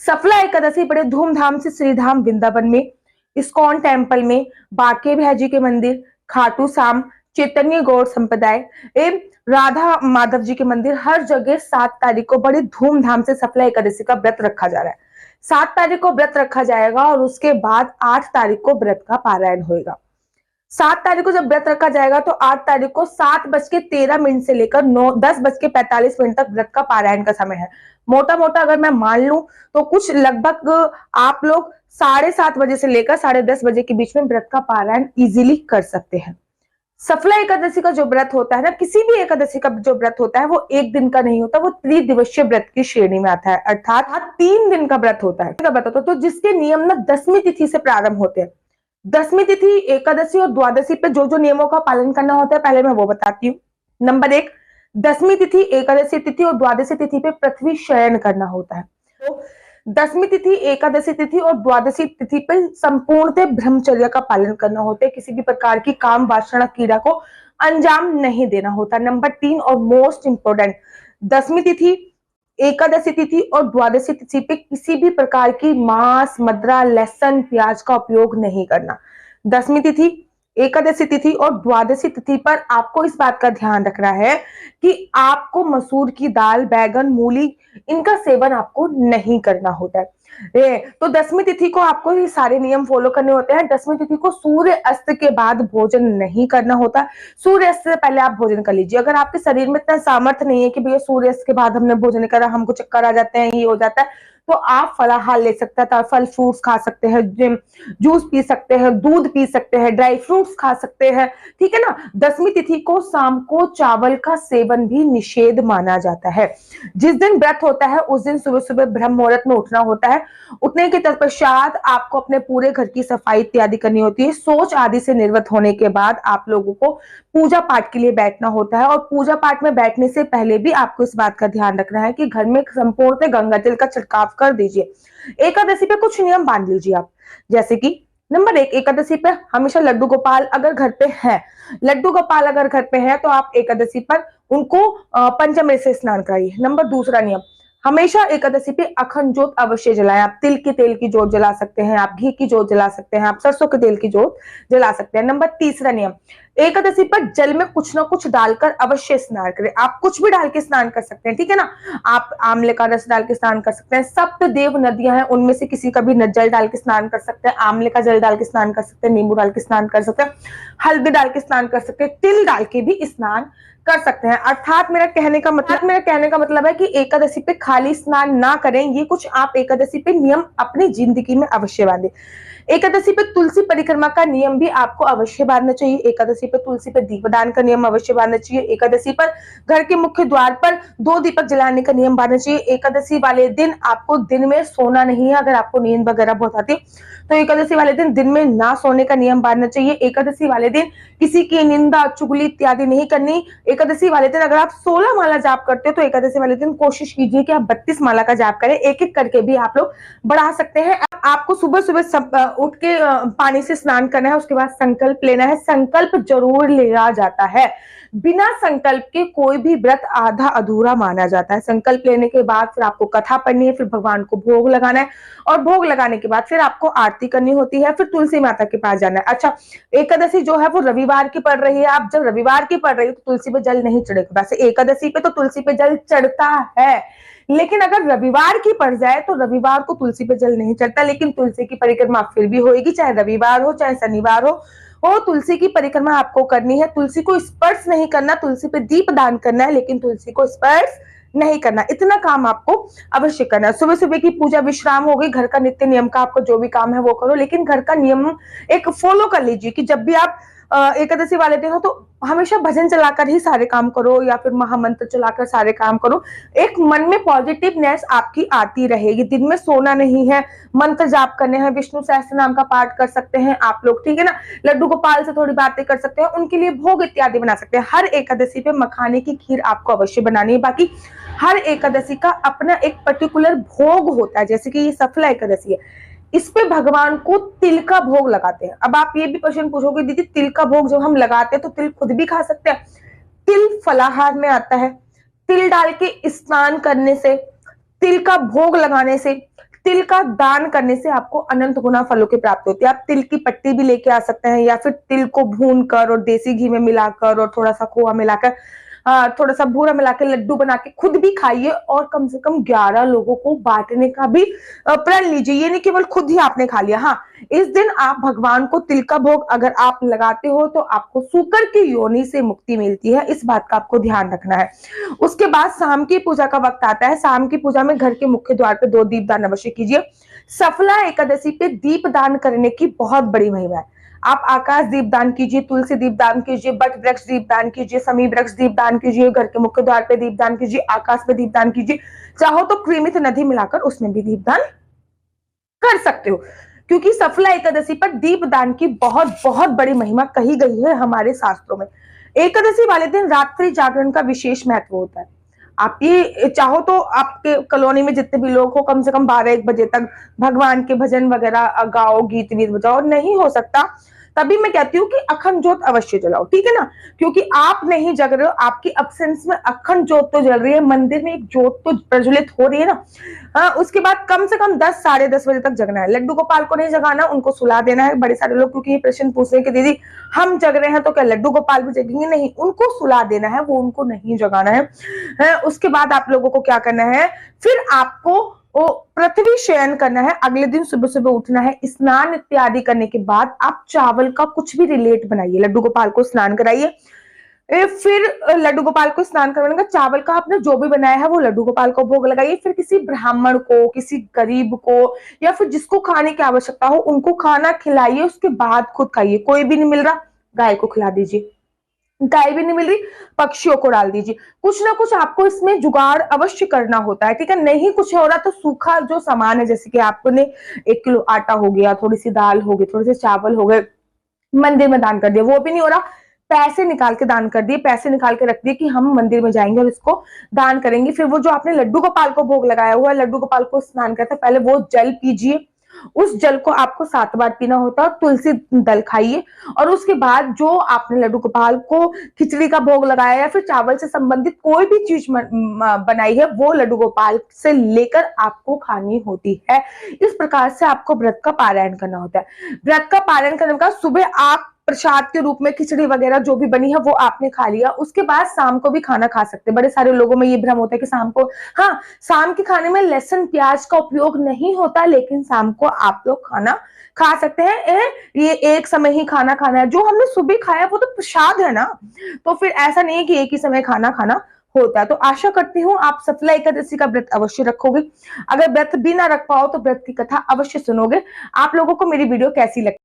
सफला एकादशी बड़े धूमधाम से श्रीधाम वृंदावन में, इस्कॉन टेम्पल में, बाके बिहारी के मंदिर, खाटू श्याम, चैतन्य गौड़ संप्रदाय एवं राधा माधव जी के मंदिर, हर जगह 7 तारीख को बड़ी धूमधाम से सफला एकादशी का व्रत रखा जा रहा है। 7 तारीख को व्रत रखा जाएगा और उसके बाद 8 तारीख को व्रत का पारायण होगा। 7 तारीख को जब व्रत रखा जाएगा तो 8 तारीख को 7:13 से लेकर 10:45 तक व्रत का पारायण का समय है। मोटा मोटा अगर मैं मान लूं तो कुछ लगभग आप लोग 7:30 से लेकर 10:30 के बीच में व्रत का पारायण इजीली कर सकते हैं। सफला एकादशी का जो व्रत होता है ना, किसी भी एकादशी का जो व्रत होता है वो एक दिन का नहीं होता, वो त्रिदिवसीय व्रत की श्रेणी में आता है, अर्थात 3 दिन का व्रत होता है। तो जिसके नियम ना 10वीं तिथि से प्रारंभ होते हैं। 10वीं तिथि एकादशी और द्वादशी पे जो जो नियमों का पालन करना होता है पहले मैं वो बताती हूँ। नंबर 1, 10वीं तिथि एकादशी तिथि और द्वादशी तिथि पे पृथ्वी शयन करना होता है। तो 10वीं तिथि एकादशी तिथि और द्वादशी तिथि पे संपूर्णतः ब्रह्मचर्य का पालन करना होता है, किसी भी प्रकार की काम वासना क्रीड़ा को अंजाम नहीं देना होता। नंबर 3 और मोस्ट इंपोर्टेंट, 10वीं तिथि एकादशी तिथि और द्वादशी तिथि पे किसी भी प्रकार की मांस, मदिरा, लहसुन, प्याज का उपयोग नहीं करना। 10वीं तिथि एकादशी तिथि और द्वादशी तिथि पर आपको इस बात का ध्यान रखना है कि आपको मसूर की दाल, बैगन, मूली इनका सेवन आपको नहीं करना होता है। तो 10वीं तिथि को आपको ये सारे नियम फॉलो करने होते हैं। 10वीं तिथि को सूर्य अस्त के बाद भोजन नहीं करना होता। सूर्य अस्त से पहले आप भोजन कर लीजिए। अगर आपके शरीर में इतना सामर्थ्य नहीं है कि भैया सूर्य अस्त के बाद हमने भोजन करा, हमको चक्कर आ जाते हैं, ये हो जाता है, तो आप फलाहार ले सकते हैं, फल फ्रूट्स खा सकते हैं, जूस पी सकते हैं, दूध पी सकते हैं, ड्राई फ्रूट्स खा सकते हैं, ठीक है ना। 10वीं तिथि को शाम को चावल का सेवन भी निषेध माना जाता है। जिस दिन व्रत होता है उस दिन सुबह सुबह ब्रह्म मुहूर्त में उठना होता है। उठने के तत्पश्चात आपको अपने पूरे घर की सफाई इत्यादि करनी होती है। शौच आदि से निर्वृत्त होने के बाद आप लोगों को पूजा पाठ के लिए बैठना होता है और पूजा पाठ में बैठने से पहले भी आपको इस बात का ध्यान रखना है कि घर में संपूर्ण गंगा जल का छिड़काव कर दीजिए। एकादशी पे कुछ नियम बांध लीजिए आप, जैसे कि नंबर 1, एकादशी पे हमेशा लड्डू गोपाल अगर घर पे है, लड्डू गोपाल अगर घर पे है तो आप एकादशी पर उनको पंचमृत से स्नान कराइए। नंबर 2 नियम, हमेशा एकादशी पे अखंड ज्योत अवश्य जलाएं। आप तिल के तेल की ज्योत जला सकते हैं, आप घी की ज्योत जला सकते हैं, आप सरसों के तेल की ज्योत जला सकते हैं। नंबर 3 नियम, एकादशी पर जल में कुछ ना कुछ डालकर अवश्य स्नान करें। आप कुछ भी डाल के स्नान कर सकते हैं, ठीक है ना। आप आंवले का रस डाल के स्नान कर सकते हैं, सप्त देव नदियां हैं उनमें से किसी का भी जल डाल के स्नान कर सकते हैं, आंवले का जल डाल के स्नान कर सकते हैं, नींबू डाल के स्नान कर सकते हैं, हल्दी डाल के स्नान कर सकते हैं, तिल डाल के भी स्नान कर सकते हैं। अर्थात मेरा कहने का मतलब है कि एकादशी पे खाली स्नान ना करें। ये कुछ आप एकादशी पे नियम अपनी जिंदगी में अवश्य बांधें। एकादशी पे तुलसी परिक्रमा का नियम भी आपको अवश्य बांधना चाहिए। एकादशी पे तुलसी पे दीपदान का नियम अवश्य बांधना चाहिए। एकादशी पर घर के मुख्य द्वार पर 2 दीपक जलाने का नियम बांधना चाहिए। एकादशी वाले दिन आपको दिन में सोना नहीं है। अगर आपको नींद वगैरह बहुत आती है तो एकादशी वाले दिन में ना सोने का नियम बांधना चाहिए। एकादशी वाले दिन किसी की निंदा, चुगली इत्यादि नहीं करनी। एकादशी वाले दिन अगर आप 16 माला जाप करते हो तो एकादशी वाले दिन कोशिश कीजिए कि आप 32 माला का जाप करें। एक एक करके भी आप लोग बढ़ा सकते हैं। आपको सुबह सुबह उठ के पानी से स्नान करना है, उसके बाद संकल्प लेना है। संकल्प जरूर लिया जाता है, बिना संकल्प के कोई भी व्रत आधा अधूरा माना जाता है। संकल्प लेने के बाद फिर आपको कथा पढ़नी है, फिर भगवान को भोग लगाना है और भोग लगाने के बाद फिर आपको आरती करनी होती है, फिर तुलसी माता के पास जाना है। अच्छा, एकादशी जो है वो रविवार की पड़ रही है। आप जब रविवार की पड़ रही है तो तुलसी पे जल नहीं चढ़ेगा। वैसे एकादशी पे तो तुलसी पे जल चढ़ता है, लेकिन अगर रविवार की पड़ जाए तो रविवार को तुलसी पे जल नहीं चढ़ता। लेकिन तुलसी की परिक्रमा फिर भी होगी, चाहे रविवार हो चाहे शनिवार हो तुलसी की परिक्रमा आपको करनी है। तुलसी को स्पर्श नहीं करना, तुलसी पे दीप दान करना है, लेकिन तुलसी को स्पर्श नहीं करना। इतना काम आपको अवश्य करना है। सुबह सुबह की पूजा विश्राम हो गई, घर का नित्य नियम का आपको जो भी काम है वो करो, लेकिन घर का नियम एक फॉलो कर लीजिए कि जब भी आप एकादशी वाले दिन हो तो हमेशा भजन चलाकर ही सारे काम करो या फिर महामंत्र चलाकर सारे काम करो। एक मन में पॉजिटिवनेस आपकी आती रहेगी। दिन में सोना नहीं है, मंत्र जाप करने हैं, विष्णु सहस्त्र नाम का पाठ कर सकते हैं आप लोग, ठीक है ना। लड्डू गोपाल से थोड़ी बातें कर सकते हैं, उनके लिए भोग इत्यादि बना सकते हैं। हर एकादशी पे मखाने की खीर आपको अवश्य बनानी है। बाकी हर एकादशी का अपना एक पर्टिकुलर भोग होता है, जैसे कि ये सफला एकादशी है, इस पे भगवान को तिल का भोग लगाते हैं। अब आप ये भी प्रश्न पूछोगे दीदी तिल का भोग जब हम लगाते हैं तो तिल खुद भी खा सकते हैं? तिल फलाहार में आता है। तिल डाल के स्नान करने से, तिल का भोग लगाने से, तिल का दान करने से आपको अनंत गुना फलों की प्राप्ति होती है। आप तिल की पट्टी भी लेके आ सकते हैं या फिर तिल को भून कर और देसी घी में मिलाकर और थोड़ा सा खोआ मिलाकर थोड़ा सा बूरा मिला के लड्डू बना के खुद भी खाइए और कम से कम 11 लोगों को बांटने का भी प्रण लीजिए। ये नहीं केवल खुद ही आपने खा लिया। हाँ, इस दिन आप भगवान को तिल का भोग अगर आप लगाते हो तो आपको सूकर की योनि से मुक्ति मिलती है, इस बात का आपको ध्यान रखना है। उसके बाद शाम की पूजा का वक्त आता है। शाम की पूजा में घर के मुख्य द्वार पे 2 दीपदान अवश्य कीजिए। सफला एकादशी पे दीप दान करने की बहुत बड़ी महिमा है। आप आकाश दीप दान कीजिए, तुलसी दीप दान कीजिए, बट वृक्ष दीप दान कीजिए, समी वृक्ष दीप दान कीजिए, घर के मुख्य द्वार पे दीप दान कीजिए, आकाश पे दीप दान कीजिए, चाहो तो क्रीमित नदी मिलाकर उसमें भी दीप दान कर सकते हो, क्योंकि सफला एकादशी पर दीप दान की बहुत बहुत बड़ी महिमा कही गई है हमारे शास्त्रों में। एकादशी वाले दिन रात्रि जागरण का विशेष महत्व होता है। आप ये चाहो तो आपके कॉलोनी में जितने भी लोग हो कम से कम 12-1 बजे तक भगवान के भजन वगैरह गाओ, गीत वीत बजाओ। नहीं हो सकता तभी मैं कहती हूँ कि अखंड जोत अवश्य जलाओ, ठीक है ना, क्योंकि आप नहीं जग रहे हो, आपकी अब्सेंस में अखंड जोत तो जल रही है, मंदिर में एक जोत तो प्रज्वलित हो रही है ना। उसके बाद कम से कम 10 साढ़े 10 बजे तक जगना है। लड्डू गोपाल को नहीं जगाना, उनको सुला देना है। बड़े सारे लोग क्योंकि ये प्रश्न पूछ रहे हैं कि दीदी हम जग रहे हैं तो क्या लड्डू गोपाल भी जगेंगे? नहीं, उनको सुला देना है, वो उनको नहीं जगाना है। उसके बाद आप लोगों को क्या करना है, फिर आपको वो पृथ्वी शयन करना है। अगले दिन सुबह सुबह उठना है, स्नान इत्यादि करने के बाद आप चावल का कुछ भी रिलेट बनाइए, लड्डू गोपाल को स्नान कराइए। फिर लड्डू गोपाल को स्नान करवाने का चावल का आपने जो भी बनाया है वो लड्डू गोपाल को भोग लगाइए। फिर किसी ब्राह्मण को, किसी गरीब को या फिर जिसको खाने की आवश्यकता हो उनको खाना खिलाइए। उसके बाद खुद खाइए। कोई भी नहीं मिल रहा, गाय को खिला दीजिए। गाय भी नहीं मिल रही, पक्षियों को डाल दीजिए। कुछ ना कुछ आपको इसमें जुगाड़ अवश्य करना होता है, ठीक है। नहीं कुछ हो रहा तो सूखा जो सामान है, जैसे कि आपने 1 किलो आटा हो गया, थोड़ी सी दाल हो गई, थोड़े से चावल हो गए, मंदिर में दान कर दिया। वो भी नहीं हो रहा, पैसे निकाल के दान कर दिए, पैसे निकाल के रख दिए कि हम मंदिर में जाएंगे और इसको दान करेंगे। फिर वो जो आपने लड्डू गोपाल को भोग लगाया हुआ है, लड्डू गोपाल को स्नान करते पहले वो जल पीजिए। उस जल को आपको 7 बार पीना होता है। तुलसी दल खाइए और उसके बाद जो आपने लड्डू गोपाल को खिचड़ी का भोग लगाया या फिर चावल से संबंधित कोई भी चीज बनाई है वो लड्डू गोपाल से लेकर आपको खानी होती है। इस प्रकार से आपको व्रत का पारायण करना होता है। व्रत का पारायण करने का सुबह आप प्रसाद के रूप में खिचड़ी वगैरह जो भी बनी है वो आपने खा लिया। उसके बाद शाम को भी खाना खा सकते हैं। बड़े सारे लोगों में ये भ्रम होता है कि शाम को, हाँ, शाम के खाने में लहसुन प्याज का उपयोग नहीं होता, लेकिन शाम को आप लोग खाना खा सकते हैं। ये एक समय ही खाना खाना है। जो हमने सुबह खाया वो तो प्रसाद है ना, तो फिर ऐसा नहीं है कि एक ही समय खाना खाना होता है। तो आशा करती हूँ आप सफला एकादशी का व्रत अवश्य रखोगे। अगर व्रत भी ना रख पाओ तो व्रत की कथा अवश्य सुनोगे। आप लोगों को मेरी वीडियो कैसी लगती है?